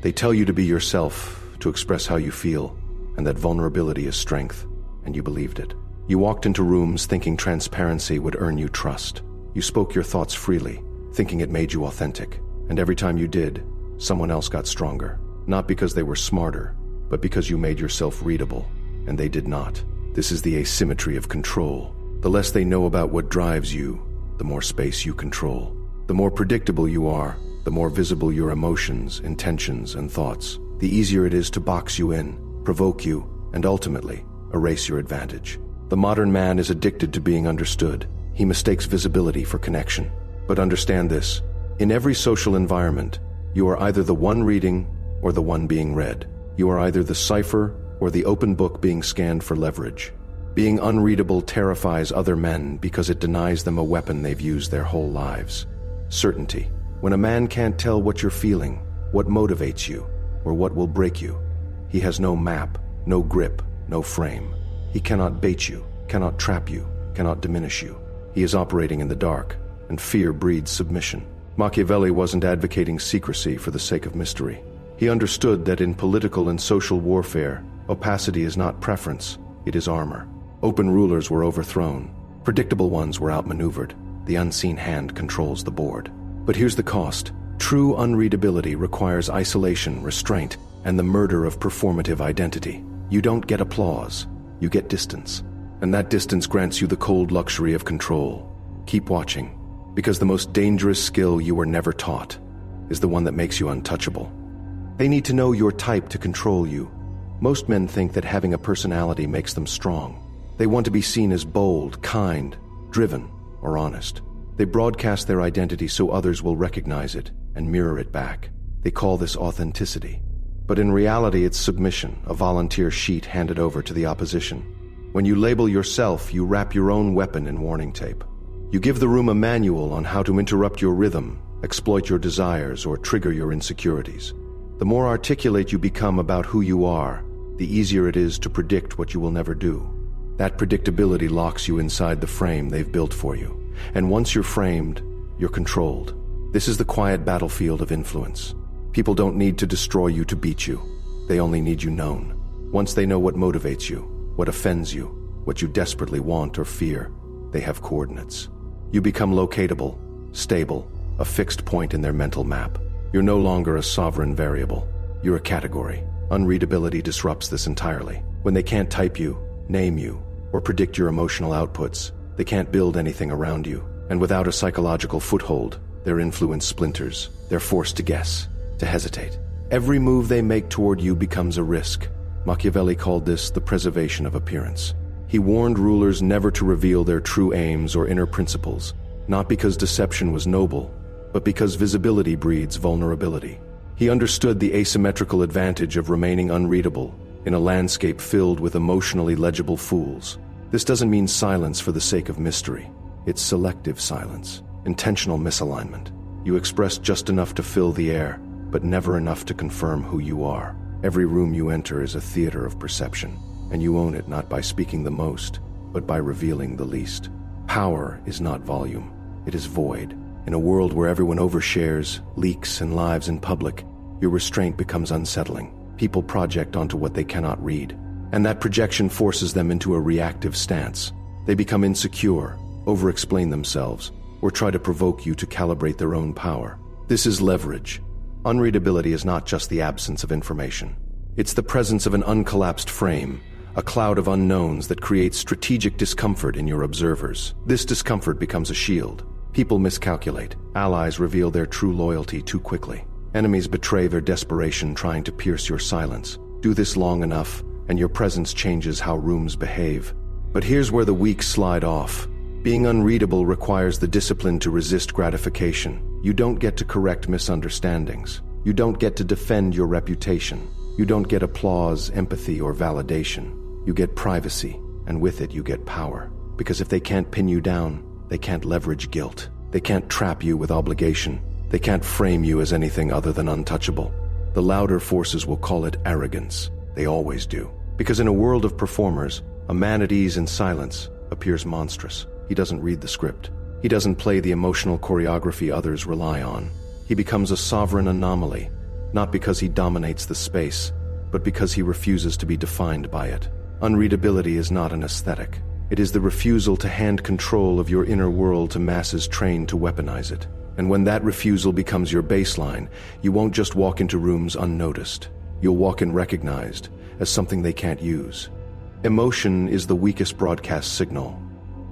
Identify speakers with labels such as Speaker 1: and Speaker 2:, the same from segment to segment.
Speaker 1: They tell you to be yourself, to express how you feel, and that vulnerability is strength, and you believed it. You walked into rooms thinking transparency would earn you trust. You spoke your thoughts freely, thinking it made you authentic. And every time you did, someone else got stronger. Not because they were smarter, but because you made yourself readable, and they did not. This is the asymmetry of control. The less they know about what drives you, the more space you control. The more predictable you are, the more visible your emotions, intentions, and thoughts. The easier it is to box you in, provoke you, and ultimately, erase your advantage. The modern man is addicted to being understood. He mistakes visibility for connection. But understand this, in every social environment, you are either the one reading or the one being read. You are either the cipher or the open book being scanned for leverage. Being unreadable terrifies other men because it denies them a weapon they've used their whole lives. Certainty. When a man can't tell what you're feeling, what motivates you, or what will break you, he has no map, no grip, no frame. He cannot bait you, cannot trap you, cannot diminish you. He is operating in the dark, and fear breeds submission. Machiavelli wasn't advocating secrecy for the sake of mystery. He understood that in political and social warfare, opacity is not preference, it is armor. Open rulers were overthrown. Predictable ones were outmaneuvered. The unseen hand controls the board. But here's the cost. True unreadability requires isolation, restraint, and the murder of performative identity. You don't get applause, you get distance. And that distance grants you the cold luxury of control. Keep watching, because the most dangerous skill you were never taught is the one that makes you untouchable. They need to know your type to control you. Most men think that having a personality makes them strong. They want to be seen as bold, kind, driven, or honest. They broadcast their identity so others will recognize it and mirror it back. They call this authenticity. But in reality, it's submission, a volunteer sheet handed over to the opposition. When you label yourself, you wrap your own weapon in warning tape. You give the room a manual on how to interrupt your rhythm, exploit your desires, or trigger your insecurities. The more articulate you become about who you are, the easier it is to predict what you will never do. That predictability locks you inside the frame they've built for you. And once you're framed, you're controlled. This is the quiet battlefield of influence. People don't need to destroy you to beat you. They only need you known. Once they know what motivates you, what offends you, what you desperately want or fear, they have coordinates. You become locatable, stable, a fixed point in their mental map. You're no longer a sovereign variable. You're a category. Unreadability disrupts this entirely. When they can't type you, name you, or predict your emotional outputs, they can't build anything around you. And without a psychological foothold, their influence splinters. They're forced to guess, to hesitate. Every move they make toward you becomes a risk. Machiavelli called this the preservation of appearance. He warned rulers never to reveal their true aims or inner principles, not because deception was noble, but because visibility breeds vulnerability. He understood the asymmetrical advantage of remaining unreadable in a landscape filled with emotionally legible fools. This doesn't mean silence for the sake of mystery. It's selective silence, intentional misalignment. You express just enough to fill the air, but never enough to confirm who you are. Every room you enter is a theater of perception, and you own it not by speaking the most, but by revealing the least. Power is not volume, it is void. In a world where everyone overshares, leaks, and lives in public, your restraint becomes unsettling. People project onto what they cannot read, and that projection forces them into a reactive stance. They become insecure, over-explain themselves, or try to provoke you to calibrate their own power. This is leverage. Unreadability is not just the absence of information. It's the presence of an uncollapsed frame, a cloud of unknowns that creates strategic discomfort in your observers. This discomfort becomes a shield. People miscalculate. Allies reveal their true loyalty too quickly. Enemies betray their desperation trying to pierce your silence. Do this long enough, and your presence changes how rooms behave. But here's where the weak slide off. Being unreadable requires the discipline to resist gratification. You don't get to correct misunderstandings. You don't get to defend your reputation. You don't get applause, empathy, or validation. You get privacy, and with it you get power. Because if they can't pin you down, they can't leverage guilt. They can't trap you with obligation. They can't frame you as anything other than untouchable. The louder forces will call it arrogance. They always do. Because in a world of performers, a man at ease in silence appears monstrous. He doesn't read the script. He doesn't play the emotional choreography others rely on. He becomes a sovereign anomaly, not because he dominates the space, but because he refuses to be defined by it. Unreadability is not an aesthetic. It is the refusal to hand control of your inner world to masses trained to weaponize it. And when that refusal becomes your baseline, you won't just walk into rooms unnoticed. You'll walk in recognized as something they can't use. Emotion is the weakest broadcast signal.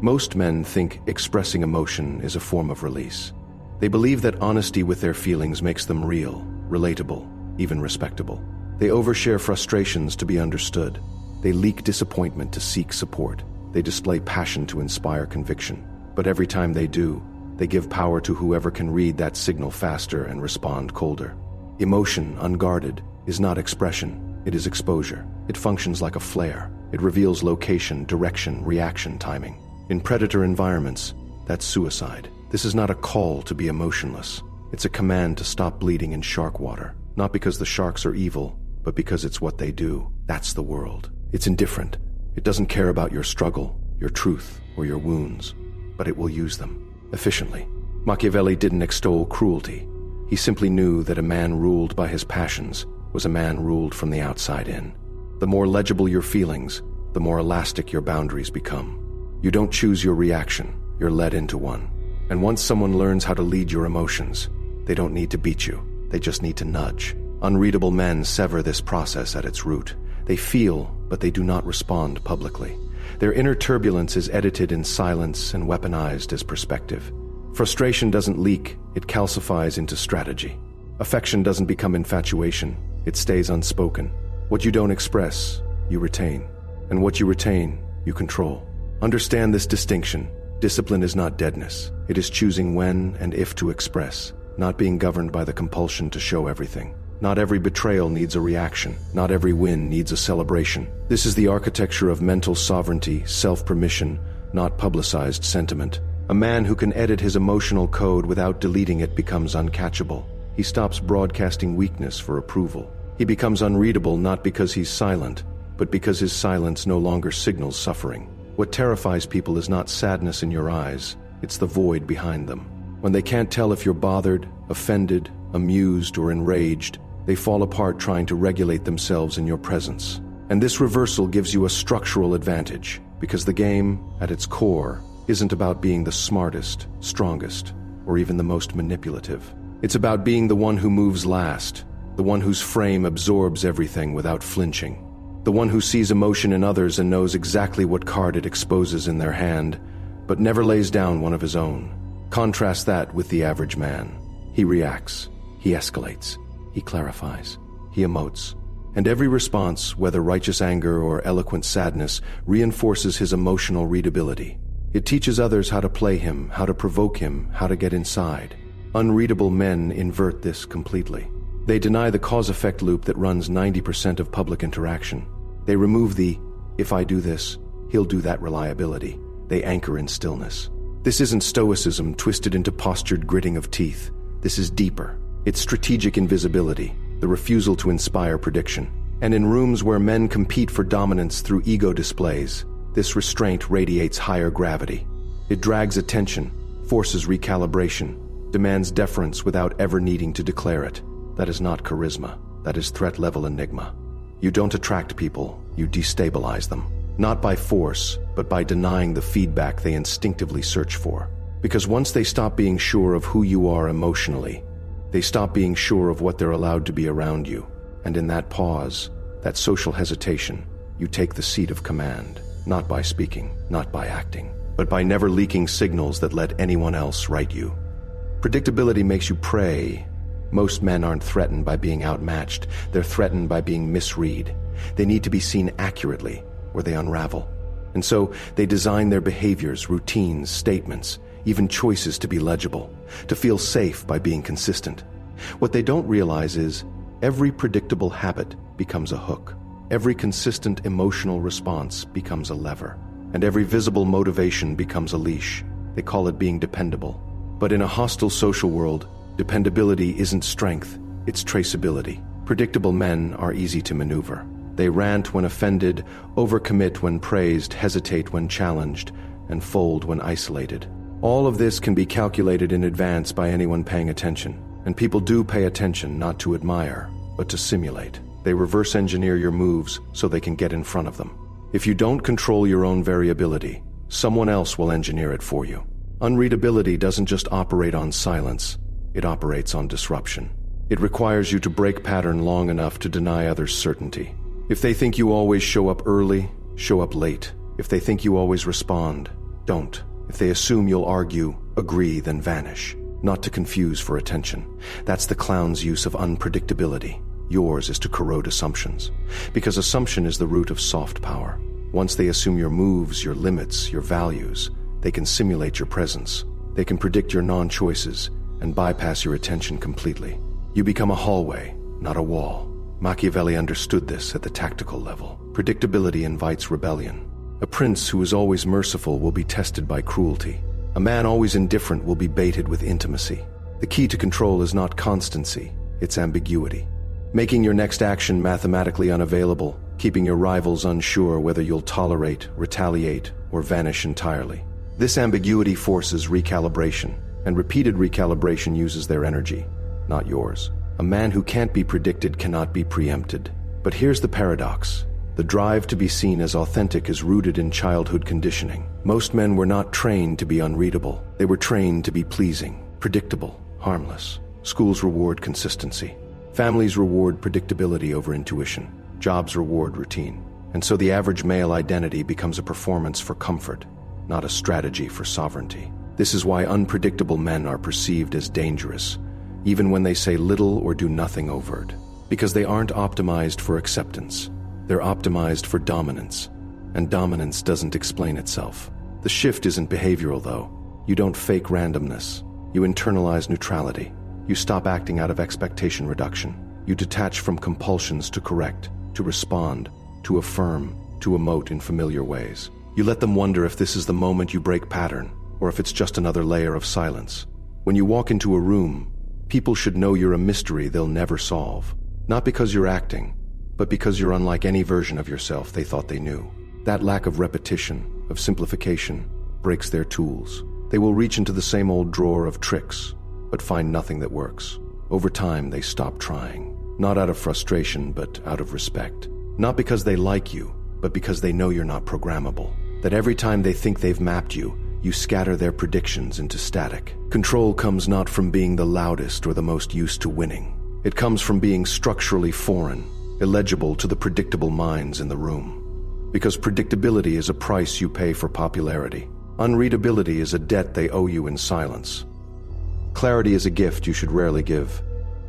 Speaker 1: Most men think expressing emotion is a form of release. They believe that honesty with their feelings makes them real, relatable, even respectable. They overshare frustrations to be understood. They leak disappointment to seek support. They display passion to inspire conviction. But every time they do, they give power to whoever can read that signal faster and respond colder. Emotion, unguarded, is not expression. It is exposure. It functions like a flare. It reveals location, direction, reaction, timing. In predator environments, that's suicide. This is not a call to be emotionless. It's a command to stop bleeding in shark water. Not because the sharks are evil, but because it's what they do. That's the world. It's indifferent. It doesn't care about your struggle, your truth, or your wounds, but it will use them efficiently. Machiavelli didn't extol cruelty. He simply knew that a man ruled by his passions was a man ruled from the outside in. The more legible your feelings, the more elastic your boundaries become. You don't choose your reaction, you're led into one. And once someone learns how to lead your emotions, they don't need to beat you, they just need to nudge. Unreadable men sever this process at its root. They feel, but they do not respond publicly. Their inner turbulence is edited in silence and weaponized as perspective. Frustration doesn't leak, it calcifies into strategy. Affection doesn't become infatuation, it stays unspoken. What you don't express, you retain. And what you retain, you control. Understand this distinction. Discipline is not deadness. It is choosing when and if to express, not being governed by the compulsion to show everything. Not every betrayal needs a reaction. Not every win needs a celebration. This is the architecture of mental sovereignty, self-permission, not publicized sentiment. A man who can edit his emotional code without deleting it becomes uncatchable. He stops broadcasting weakness for approval. He becomes unreadable not because he's silent, but because his silence no longer signals suffering. What terrifies people is not sadness in your eyes, it's the void behind them. When they can't tell if you're bothered, offended, amused, or enraged, they fall apart trying to regulate themselves in your presence. And this reversal gives you a structural advantage, because the game, at its core, isn't about being the smartest, strongest, or even the most manipulative. It's about being the one who moves last, the one whose frame absorbs everything without flinching, the one who sees emotion in others and knows exactly what card it exposes in their hand, but never lays down one of his own. Contrast that with the average man. He reacts, he escalates, he clarifies, he emotes. And every response, whether righteous anger or eloquent sadness, reinforces his emotional readability. It teaches others how to play him, how to provoke him, how to get inside. Unreadable men invert this completely. They deny the cause-effect loop that runs 90% of public interaction. They remove the, if I do this, he'll do that reliability. They anchor in stillness. This isn't stoicism twisted into postured gritting of teeth. This is deeper. It's strategic invisibility, the refusal to inspire prediction. And in rooms where men compete for dominance through ego displays, this restraint radiates higher gravity. It drags attention, forces recalibration, demands deference without ever needing to declare it. That is not charisma. That is threat-level enigma. You don't attract people, you destabilize them. Not by force, but by denying the feedback they instinctively search for. Because once they stop being sure of who you are emotionally, they stop being sure of what they're allowed to be around you. And in that pause, that social hesitation, you take the seat of command, not by speaking, not by acting, but by never leaking signals that let anyone else write you. Predictability makes you prey. Most men aren't threatened by being outmatched, they're threatened by being misread. They need to be seen accurately, or they unravel. And so they design their behaviors, routines, statements, even choices to be legible, to feel safe by being consistent. What they don't realize is every predictable habit becomes a hook. Every consistent emotional response becomes a lever. And every visible motivation becomes a leash. They call it being dependable. But in a hostile social world, dependability isn't strength, it's traceability. Predictable men are easy to maneuver. They rant when offended, overcommit when praised, hesitate when challenged, and fold when isolated. All of this can be calculated in advance by anyone paying attention. And people do pay attention not to admire, but to simulate. They reverse engineer your moves so they can get in front of them. If you don't control your own variability, someone else will engineer it for you. Unreadability doesn't just operate on silence, it operates on disruption. It requires you to break pattern long enough to deny others certainty. If they think you always show up early, show up late. If they think you always respond, don't. If they assume you'll argue, agree, then vanish. Not to confuse for attention. That's the clown's use of unpredictability. Yours is to corrode assumptions. Because assumption is the root of soft power. Once they assume your moves, your limits, your values, they can simulate your presence. They can predict your non-choices and bypass your attention completely. You become a hallway, not a wall. Machiavelli understood this at the tactical level. Predictability invites rebellion. A prince who is always merciful will be tested by cruelty. A man always indifferent will be baited with intimacy. The key to control is not constancy, it's ambiguity. Making your next action mathematically unavailable, keeping your rivals unsure whether you'll tolerate, retaliate, or vanish entirely. This ambiguity forces recalibration, and repeated recalibration uses their energy, not yours. A man who can't be predicted cannot be preempted. But here's the paradox. The drive to be seen as authentic is rooted in childhood conditioning. Most men were not trained to be unreadable. They were trained to be pleasing, predictable, harmless. Schools reward consistency. Families reward predictability over intuition. Jobs reward routine. And so the average male identity becomes a performance for comfort, not a strategy for sovereignty. This is why unpredictable men are perceived as dangerous, even when they say little or do nothing overt. Because they aren't optimized for acceptance. They're optimized for dominance, and dominance doesn't explain itself. The shift isn't behavioral, though. You don't fake randomness. You internalize neutrality. You stop acting out of expectation reduction. You detach from compulsions to correct, to respond, to affirm, to emote in familiar ways. You let them wonder if this is the moment you break pattern, or if it's just another layer of silence. When you walk into a room, people should know you're a mystery they'll never solve. Not because you're acting, but because you're unlike any version of yourself they thought they knew. That lack of repetition, of simplification, breaks their tools. They will reach into the same old drawer of tricks, but find nothing that works. Over time, they stop trying. Not out of frustration, but out of respect. Not because they like you, but because they know you're not programmable. That every time they think they've mapped you, you scatter their predictions into static. Control comes not from being the loudest or the most used to winning. It comes from being structurally foreign, illegible to the predictable minds in the room. Because predictability is a price you pay for popularity. Unreadability is a debt they owe you in silence. Clarity is a gift you should rarely give.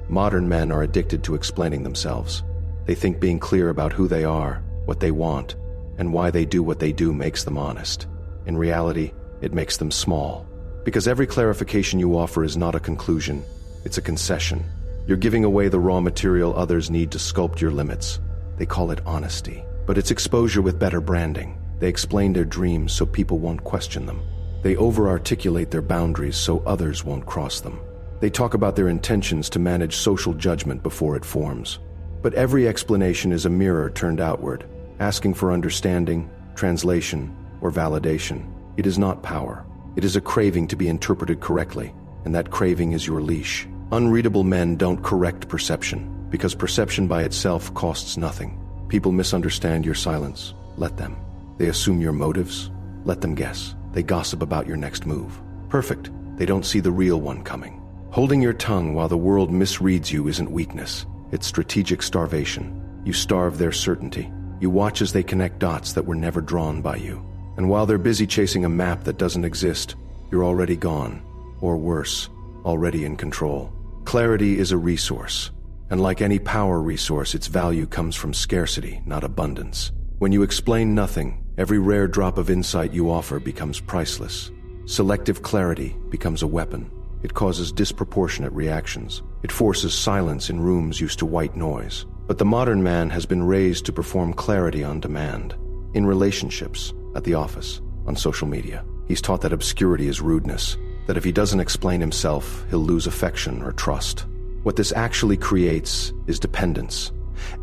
Speaker 1: Modern men are addicted to explaining themselves. They think being clear about who they are, what they want, and why they do what they do makes them honest. In reality, it makes them small. Because every clarification you offer is not a conclusion, it's a concession. You're giving away the raw material others need to sculpt your limits. They call it honesty. But it's exposure with better branding. They explain their dreams so people won't question them. They over-articulate their boundaries so others won't cross them. They talk about their intentions to manage social judgment before it forms. But every explanation is a mirror turned outward, asking for understanding, translation, or validation. It is not power. It is a craving to be interpreted correctly, and that craving is your leash. Unreadable men don't correct perception, because perception by itself costs nothing. People misunderstand your silence. Let them. They assume your motives. Let them guess. They gossip about your next move. Perfect. They don't see the real one coming. Holding your tongue while the world misreads you isn't weakness. It's strategic starvation. You starve their certainty. You watch as they connect dots that were never drawn by you. And while they're busy chasing a map that doesn't exist, you're already gone. Or worse, already in control. Clarity is a resource. And like any power resource, its value comes from scarcity, not abundance. When you explain nothing, every rare drop of insight you offer becomes priceless. Selective clarity becomes a weapon. It causes disproportionate reactions. It forces silence in rooms used to white noise. But the modern man has been raised to perform clarity on demand. In relationships, at the office, on social media. He's taught that obscurity is rudeness, that if he doesn't explain himself, he'll lose affection or trust. What this actually creates is dependence.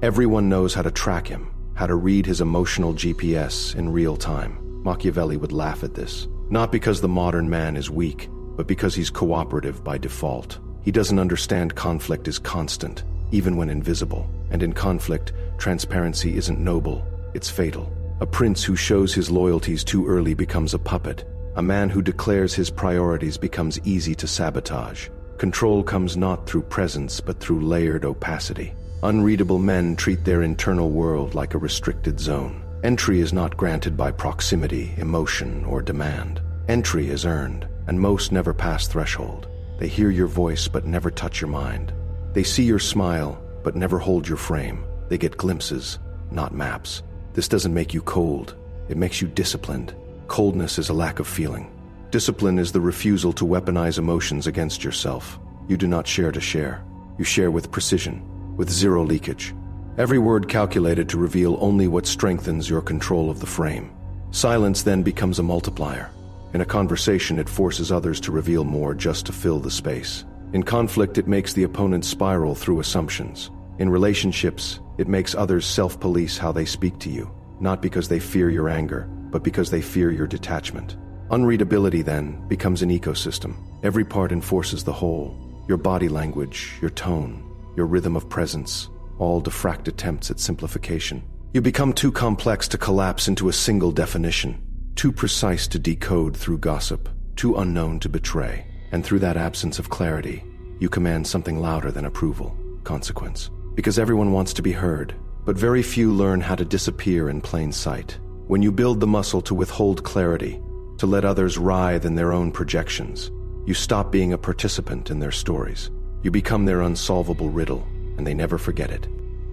Speaker 1: Everyone knows how to track him, how to read his emotional GPS in real time. Machiavelli would laugh at this. Not because the modern man is weak, but because he's cooperative by default. He doesn't understand conflict is constant, even when invisible. And in conflict, transparency isn't noble, it's fatal. A prince who shows his loyalties too early becomes a puppet. A man who declares his priorities becomes easy to sabotage. Control comes not through presence, but through layered opacity. Unreadable men treat their internal world like a restricted zone. Entry is not granted by proximity, emotion, or demand. Entry is earned, and most never pass threshold. They hear your voice but never touch your mind. They see your smile but never hold your frame. They get glimpses, not maps. This doesn't make you cold, it makes you disciplined. Coldness is a lack of feeling. Discipline is the refusal to weaponize emotions against yourself. You do not share to share. You share with precision, with zero leakage. Every word calculated to reveal only what strengthens your control of the frame. Silence then becomes a multiplier. In a conversation, it forces others to reveal more just to fill the space. In conflict, it makes the opponent spiral through assumptions. In relationships, it makes others self-police how they speak to you, not because they fear your anger, but because they fear your detachment. Unreadability, then, becomes an ecosystem. Every part enforces the whole. Your body language, your tone, your rhythm of presence, all diffract attempts at simplification. You become too complex to collapse into a single definition, too precise to decode through gossip, too unknown to betray. And through that absence of clarity, you command something louder than approval, consequence. Because everyone wants to be heard, but very few learn how to disappear in plain sight. When you build the muscle to withhold clarity, to let others writhe in their own projections, you stop being a participant in their stories. You become their unsolvable riddle, and they never forget it.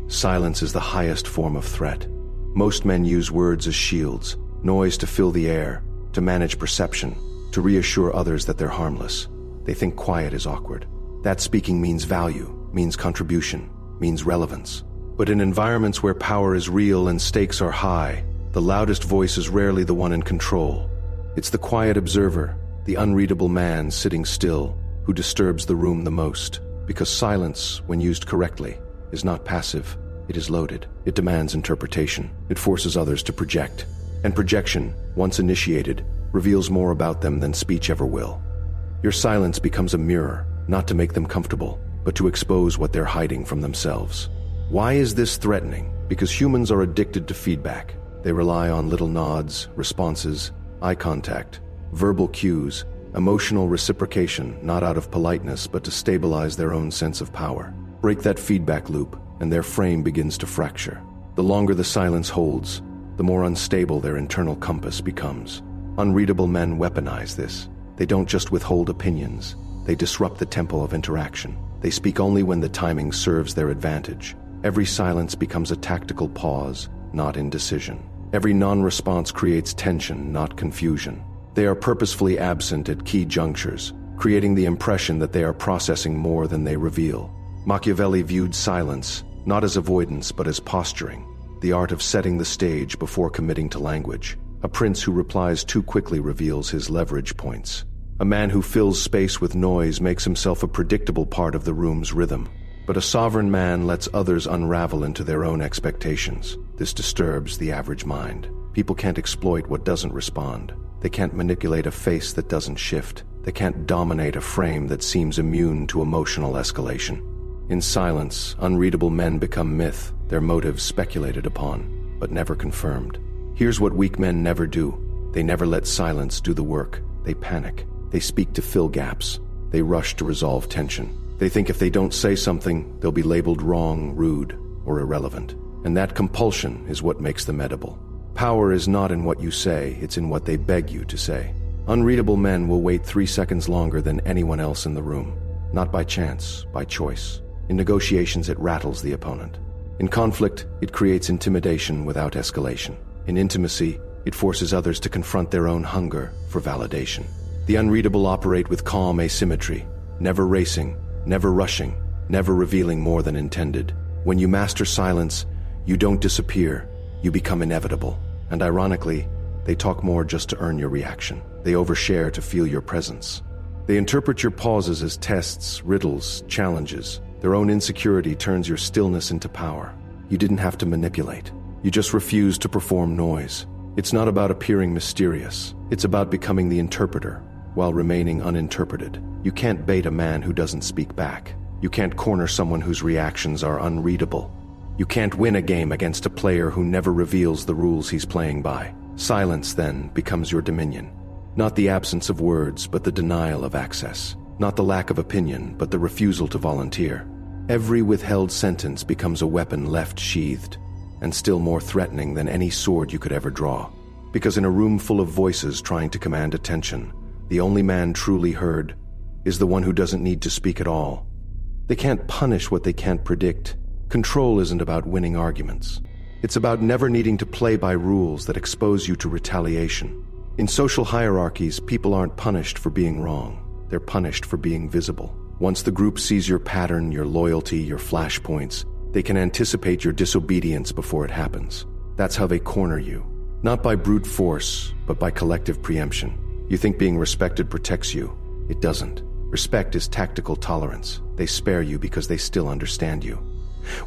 Speaker 1: Silence is the highest form of threat. Most men use words as shields, noise to fill the air, to manage perception, to reassure others that they're harmless. They think quiet is awkward. That speaking means value, means contribution, means relevance. But in environments where power is real and stakes are high, the loudest voice is rarely the one in control. It's the quiet observer, the unreadable man sitting still, who disturbs the room the most. Because silence, when used correctly, is not passive, it is loaded. It demands interpretation. It forces others to project. And projection, once initiated, reveals more about them than speech ever will. Your silence becomes a mirror, not to make them comfortable, but to expose what they're hiding from themselves. Why is this threatening? Because humans are addicted to feedback. They rely on little nods, responses, eye contact, verbal cues, emotional reciprocation, not out of politeness, but to stabilize their own sense of power. Break that feedback loop, and their frame begins to fracture. The longer the silence holds, the more unstable their internal compass becomes. Unreadable men weaponize this. They don't just withhold opinions, they disrupt the tempo of interaction. They speak only when the timing serves their advantage. Every silence becomes a tactical pause, not indecision. Every non-response creates tension, not confusion. They are purposefully absent at key junctures, creating the impression that they are processing more than they reveal. Machiavelli viewed silence not as avoidance but as posturing, the art of setting the stage before committing to language. A prince who replies too quickly reveals his leverage points. A man who fills space with noise makes himself a predictable part of the room's rhythm. But a sovereign man lets others unravel into their own expectations. This disturbs the average mind. People can't exploit what doesn't respond. They can't manipulate a face that doesn't shift. They can't dominate a frame that seems immune to emotional escalation. In silence, unreadable men become myth, their motives speculated upon, but never confirmed. Here's what weak men never do. They never let silence do the work. They panic. They speak to fill gaps. They rush to resolve tension. They think if they don't say something, they'll be labeled wrong, rude, or irrelevant. And that compulsion is what makes them edible. Power is not in what you say, it's in what they beg you to say. Unreadable men will wait 3 seconds longer than anyone else in the room. Not by chance, by choice. In negotiations, it rattles the opponent. In conflict, it creates intimidation without escalation. In intimacy, it forces others to confront their own hunger for validation. The unreadable operate with calm asymmetry, never racing, never rushing, never revealing more than intended. When you master silence, you don't disappear, you become inevitable. And ironically, they talk more just to earn your reaction. They overshare to feel your presence. They interpret your pauses as tests, riddles, challenges. Their own insecurity turns your stillness into power. You didn't have to manipulate. You just refused to perform noise. It's not about appearing mysterious. It's about becoming the interpreter. while remaining uninterpreted. You can't bait a man who doesn't speak back. You can't corner someone whose reactions are unreadable. You can't win a game against a player who never reveals the rules he's playing by. Silence, then, becomes your dominion. Not the absence of words, but the denial of access. Not the lack of opinion, but the refusal to volunteer. Every withheld sentence becomes a weapon left sheathed, and still more threatening than any sword you could ever draw. Because in a room full of voices trying to command attention, the only man truly heard is the one who doesn't need to speak at all. They can't punish what they can't predict. Control isn't about winning arguments. It's about never needing to play by rules that expose you to retaliation. In social hierarchies, people aren't punished for being wrong. They're punished for being visible. Once the group sees your pattern, your loyalty, your flashpoints, they can anticipate your disobedience before it happens. That's how they corner you. Not by brute force, but by collective preemption. You think being respected protects you. It doesn't. Respect is tactical tolerance. They spare you because they still understand you.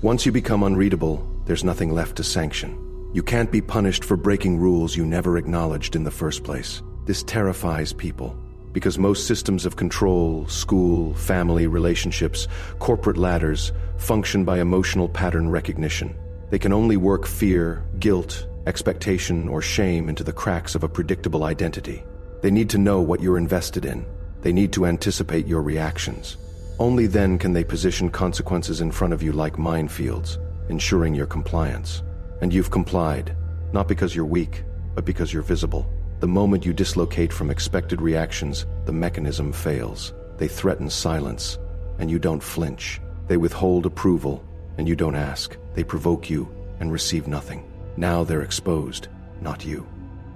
Speaker 1: Once you become unreadable, there's nothing left to sanction. You can't be punished for breaking rules you never acknowledged in the first place. This terrifies people, because most systems of control, school, family, relationships, corporate ladders, function by emotional pattern recognition. They can only work fear, guilt, expectation, or shame into the cracks of a predictable identity. They need to know what you're invested in. They need to anticipate your reactions. Only then can they position consequences in front of you like minefields, ensuring your compliance. And you've complied, not because you're weak, but because you're visible. The moment you dislocate from expected reactions, the mechanism fails. They threaten silence, and you don't flinch. They withhold approval, and you don't ask. They provoke you and receive nothing. Now they're exposed, not you.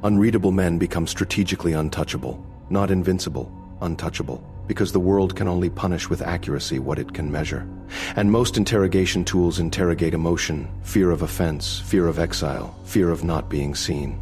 Speaker 1: Unreadable men become strategically untouchable, not invincible, untouchable, because the world can only punish with accuracy what it can measure. And most interrogation tools interrogate emotion, fear of offense, fear of exile, fear of not being seen.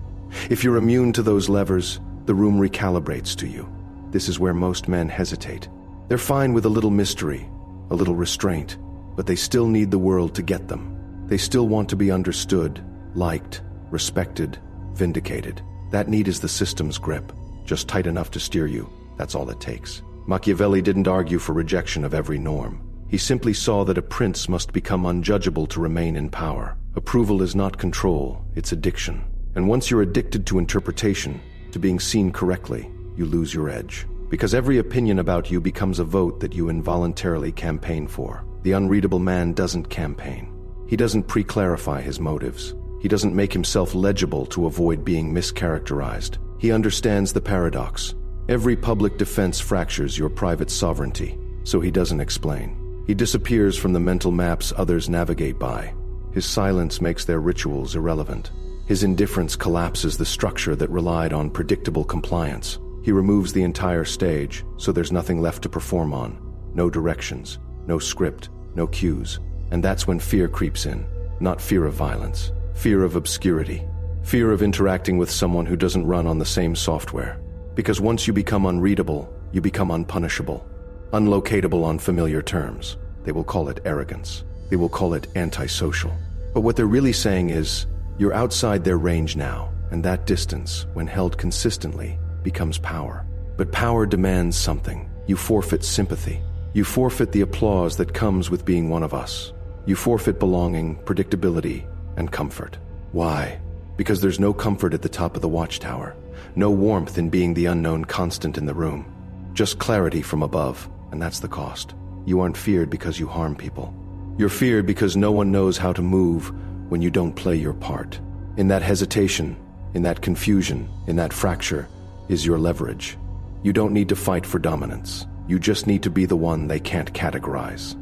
Speaker 1: If you're immune to those levers, the room recalibrates to you. This is where most men hesitate. They're fine with a little mystery, a little restraint, but they still need the world to get them. They still want to be understood, liked, respected, vindicated. That need is the system's grip, just tight enough to steer you. That's all it takes. Machiavelli didn't argue for rejection of every norm. He simply saw that a prince must become unjudgeable to remain in power. Approval is not control, it's addiction. And once you're addicted to interpretation, to being seen correctly, you lose your edge. Because every opinion about you becomes a vote that you involuntarily campaign for. The unreadable man doesn't campaign. He doesn't pre-clarify his motives. He doesn't make himself legible to avoid being mischaracterized. He understands the paradox. Every public defense fractures your private sovereignty, so he doesn't explain. He disappears from the mental maps others navigate by. His silence makes their rituals irrelevant. His indifference collapses the structure that relied on predictable compliance. He removes the entire stage, so there's nothing left to perform on. No directions, no script, no cues. And that's when fear creeps in. Not fear of violence, fear of obscurity. Fear of interacting with someone who doesn't run on the same software. Because once you become unreadable, you become unpunishable, unlocatable on familiar terms. They will call it arrogance. They will call it antisocial. But what they're really saying is, you're outside their range now, and that distance, when held consistently, becomes power. But power demands something. You forfeit sympathy. You forfeit the applause that comes with being one of us. You forfeit belonging, predictability, and comfort. Why? Because there's no comfort at the top of the watchtower. No warmth in being the unknown constant in the room. Just clarity from above, and that's the cost. You aren't feared because you harm people. You're feared because no one knows how to move when you don't play your part. In that hesitation, in that confusion, in that fracture, is your leverage. You don't need to fight for dominance. You just need to be the one they can't categorize.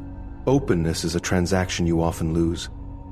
Speaker 1: Openness is a transaction you often lose.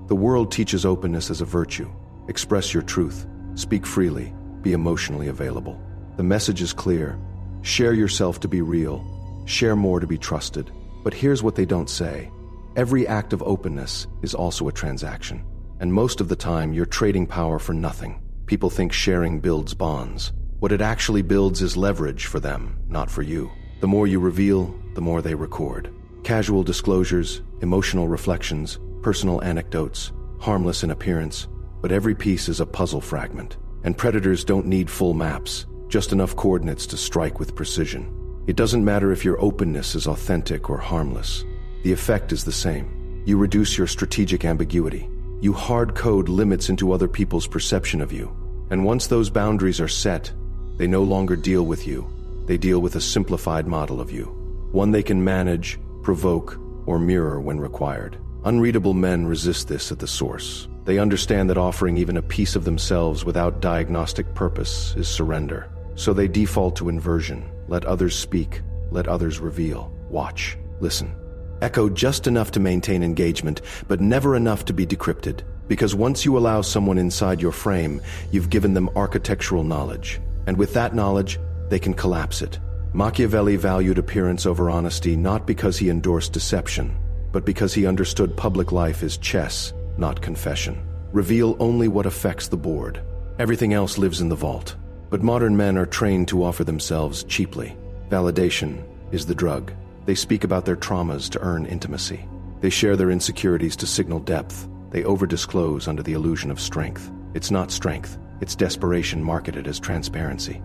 Speaker 1: The world teaches openness as a virtue. Express your truth. Speak freely. Be emotionally available. The message is clear. Share yourself to be real. Share more to be trusted. But here's what they don't say. Every act of openness is also a transaction. And most of the time, you're trading power for nothing. People think sharing builds bonds. What it actually builds is leverage for them, not for you. The more you reveal, the more they record. Casual disclosures, emotional reflections, personal anecdotes, harmless in appearance, but every piece is a puzzle fragment. And predators don't need full maps, just enough coordinates to strike with precision. It doesn't matter if your openness is authentic or harmless. The effect is the same. You reduce your strategic ambiguity. You hard code limits into other people's perception of you. And once those boundaries are set, they no longer deal with you. They deal with a simplified model of you, one they can manage, provoke, or mirror when required. Unreadable men resist this at the source. They understand that offering even a piece of themselves without diagnostic purpose is surrender. So they default to inversion. Let others speak. Let others reveal. Watch. Listen. Echo just enough to maintain engagement, but never enough to be decrypted. Because once you allow someone inside your frame, you've given them architectural knowledge. And with that knowledge, they can collapse it. Machiavelli valued appearance over honesty not because he endorsed deception, but because he understood public life is chess, not confession. Reveal only what affects the board. Everything else lives in the vault. But modern men are trained to offer themselves cheaply. Validation is the drug. They speak about their traumas to earn intimacy. They share their insecurities to signal depth. They over-disclose under the illusion of strength. It's not strength. It's desperation marketed as transparency.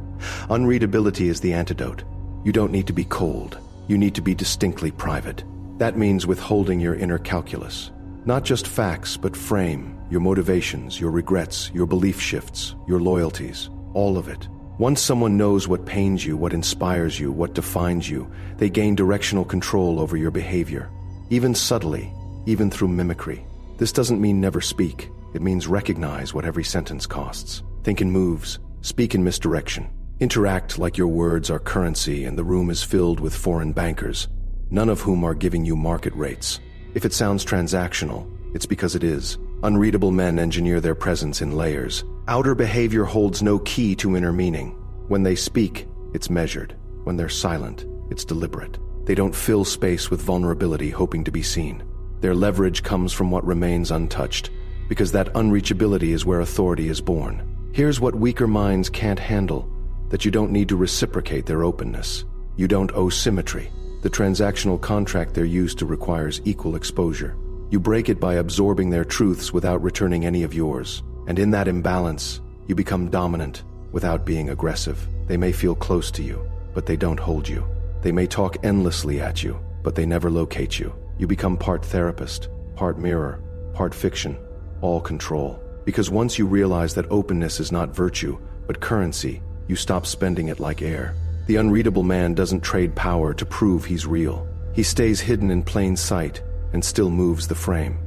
Speaker 1: Unreadability is the antidote. You don't need to be cold. You need to be distinctly private. That means withholding your inner calculus. Not just facts, but frame, your motivations, your regrets, your belief shifts, your loyalties, all of it. Once someone knows what pains you, what inspires you, what defines you, they gain directional control over your behavior. Even subtly, even through mimicry. This doesn't mean never speak. It means recognize what every sentence costs. Think in moves, speak in misdirection. Interact like your words are currency and the room is filled with foreign bankers, none of whom are giving you market rates. If it sounds transactional, it's because it is. Unreadable men engineer their presence in layers. Outer behavior holds no key to inner meaning. When they speak, it's measured. When they're silent, it's deliberate. They don't fill space with vulnerability hoping to be seen. Their leverage comes from what remains untouched, because that unreachability is where authority is born. Here's what weaker minds can't handle, that you don't need to reciprocate their openness. You don't owe symmetry. The transactional contract they're used to requires equal exposure. You break it by absorbing their truths without returning any of yours. And in that imbalance, you become dominant without being aggressive. They may feel close to you, but they don't hold you. They may talk endlessly at you, but they never locate you. You become part therapist, part mirror, part fiction, all control. Because once you realize that openness is not virtue, but currency, you stop spending it like air. The unreadable man doesn't trade power to prove he's real. He stays hidden in plain sight and still moves the frame.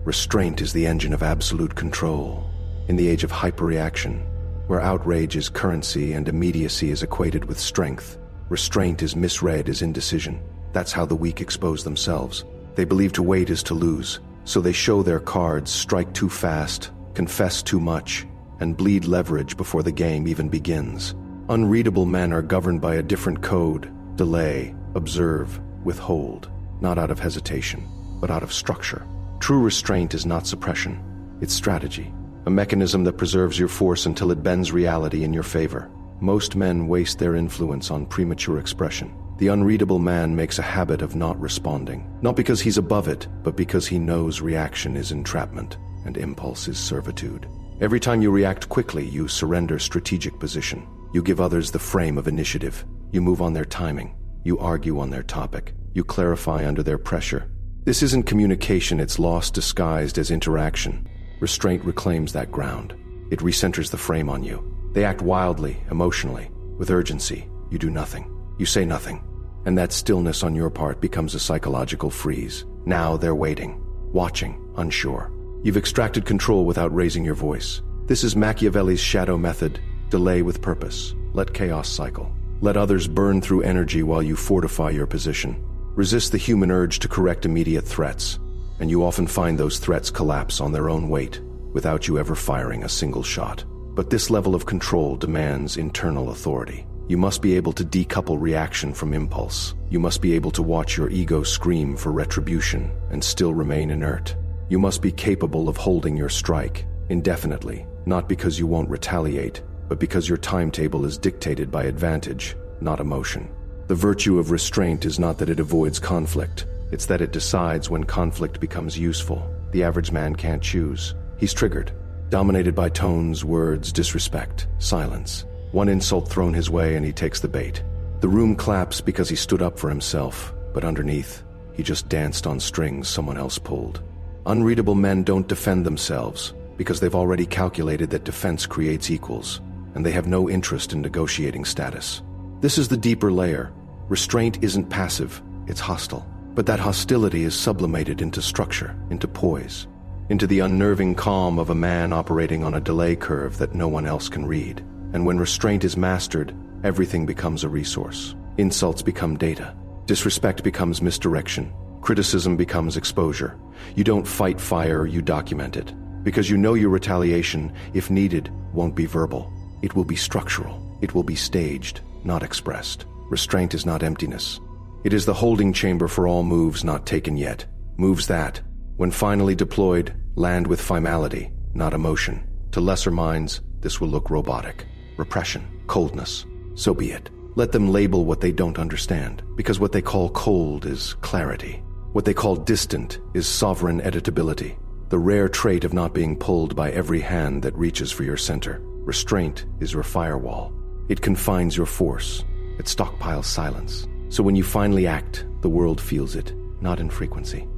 Speaker 1: Restraint is the engine of absolute control. In the age of hyperreaction, where outrage is currency and immediacy is equated with strength, restraint is misread as indecision. That's how the weak expose themselves. They believe to wait is to lose, so they show their cards, strike too fast, confess too much, and bleed leverage before the game even begins. Unreadable men are governed by a different code: delay, observe, withhold, not out of hesitation, but out of structure. True restraint is not suppression, it's strategy, a mechanism that preserves your force until it bends reality in your favor. Most men waste their influence on premature expression. The unreadable man makes a habit of not responding, not because he's above it, but because he knows reaction is entrapment and impulse is servitude. Every time you react quickly, you surrender strategic position. You give others the frame of initiative. You move on their timing. You argue on their topic. You clarify under their pressure. This isn't communication, it's loss disguised as interaction. Restraint reclaims that ground. It recenters the frame on you. They act wildly, emotionally, with urgency. You do nothing. You say nothing. And that stillness on your part becomes a psychological freeze. Now they're waiting, watching, unsure. You've extracted control without raising your voice. This is Machiavelli's shadow method. Delay with purpose. Let chaos cycle. Let others burn through energy while you fortify your position. Resist the human urge to correct immediate threats, and you often find those threats collapse on their own weight without you ever firing a single shot. But this level of control demands internal authority. You must be able to decouple reaction from impulse. You must be able to watch your ego scream for retribution and still remain inert. You must be capable of holding your strike indefinitely, not because you won't retaliate, but because your timetable is dictated by advantage, not emotion. The virtue of restraint is not that it avoids conflict, it's that it decides when conflict becomes useful. The average man can't choose. He's triggered, dominated by tones, words, disrespect, silence. One insult thrown his way and he takes the bait. The room claps because he stood up for himself, but underneath, he just danced on strings someone else pulled. Unreadable men don't defend themselves because they've already calculated that defense creates equals, and they have no interest in negotiating status. This is the deeper layer. Restraint isn't passive, it's hostile. But that hostility is sublimated into structure, into poise, into the unnerving calm of a man operating on a delay curve that no one else can read. And when restraint is mastered, everything becomes a resource. Insults become data. Disrespect becomes misdirection. Criticism becomes exposure. You don't fight fire, you document it. Because you know your retaliation, if needed, won't be verbal. It will be structural. It will be staged, not expressed. Restraint is not emptiness. It is the holding chamber for all moves not taken yet. Moves that, when finally deployed, land with finality, not emotion. To lesser minds, this will look robotic. Repression, coldness. So be it. Let them label what they don't understand, because what they call cold is clarity. What they call distant is sovereign editability, the rare trait of not being pulled by every hand that reaches for your center. Restraint is your firewall. It confines your force. It stockpiles silence. So when you finally act, the world feels it, not in frequency,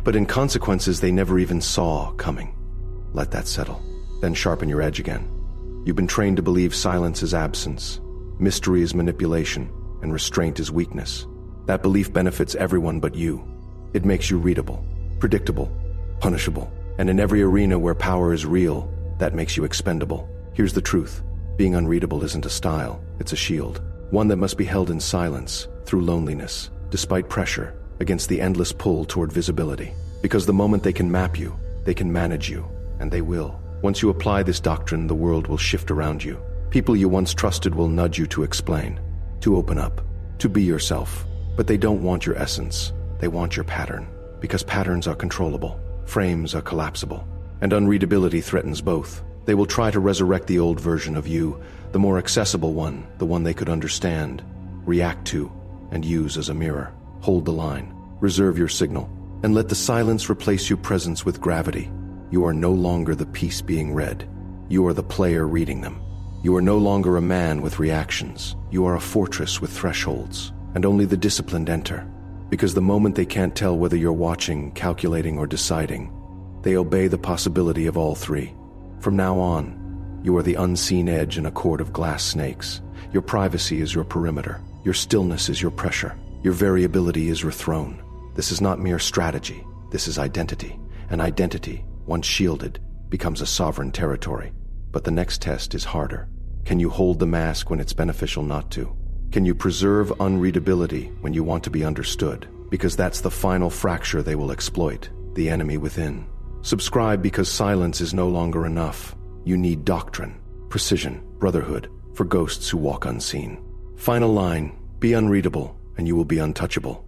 Speaker 1: but in consequences they never even saw coming. Let that settle. Then sharpen your edge again. You've been trained to believe silence is absence, mystery is manipulation, and restraint is weakness. That belief benefits everyone but you. It makes you readable, predictable, punishable, and in every arena where power is real, that makes you expendable. Here's the truth. Being unreadable isn't a style, it's a shield. One that must be held in silence, through loneliness, despite pressure, against the endless pull toward visibility. Because the moment they can map you, they can manage you, and they will. Once you apply this doctrine, the world will shift around you. People you once trusted will nudge you to explain, to open up, to be yourself. But they don't want your essence, they want your pattern. Because patterns are controllable, frames are collapsible, and unreadability threatens both. They will try to resurrect the old version of you, the more accessible one, the one they could understand, react to, and use as a mirror. Hold the line, reserve your signal, and let the silence replace your presence with gravity. You are no longer the piece being read. You are the player reading them. You are no longer a man with reactions. You are a fortress with thresholds, and only the disciplined enter. Because the moment they can't tell whether you're watching, calculating, or deciding, they obey the possibility of all three. From now on, you are the unseen edge in a cord of glass snakes. Your privacy is your perimeter. Your stillness is your pressure. Your variability is your throne. This is not mere strategy. This is identity. And identity, once shielded, becomes a sovereign territory. But the next test is harder. Can you hold the mask when it's beneficial not to? Can you preserve unreadability when you want to be understood? Because that's the final fracture they will exploit, the enemy within. Subscribe because silence is no longer enough. You need doctrine, precision, brotherhood, for ghosts who walk unseen. Final line, be unreadable and you will be untouchable.